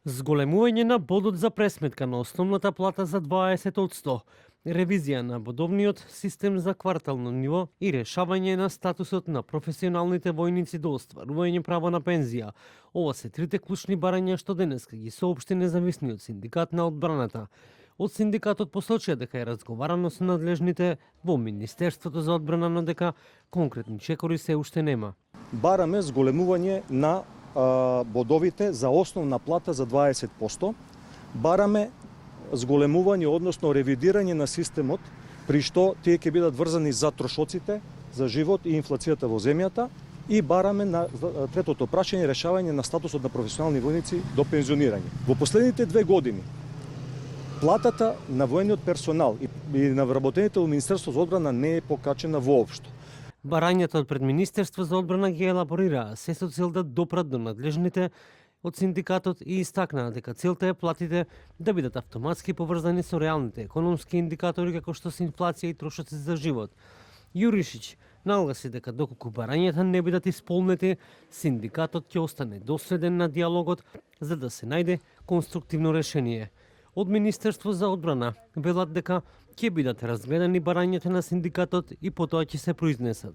Зголемување на бодот за пресметка на основната плата за 20%, ревизија на бодовниот систем за квартално ниво и решавање на статусот на професионалните војници до остварување право на пензија. Ова се трите клучни барања што денеска ги соопшти независниот синдикат на одбраната. Од синдикатот посочија дека е разговарано со надлежните во Министерството за одбрана, но дека конкретни чекори се уште нема. Бараме зголемување на бодовите за основна плата за 20%. Бараме зголемување, односно ревидирање на системот, при што тие ќе бидат врзани за трошоците, за живот и инфлацијата во земјата, и бараме на третото прашање решавање на статусот на професионални војници до пензионирање. Во последните 2 години платата на воениот персонал и на вработените во Министерство за одбрана не е покачена воопшто. Барањата од пред Министерство за одбрана ги елаборираа се со цел да допрат до надлежните од синдикатот и истакнаа дека целта е платите да бидат автоматски поврзани со реалните економски индикатори како што се инфлација и трошоци за живот. Јуришич нагласи дека доколку барањата не бидат исполнети, синдикатот ќе остане доследен на диалогот за да се најде конструктивно решение. Од Министерство за одбрана велат дека ќе бидат разгледани барањата на синдикатот и потоа ќе се произнесат.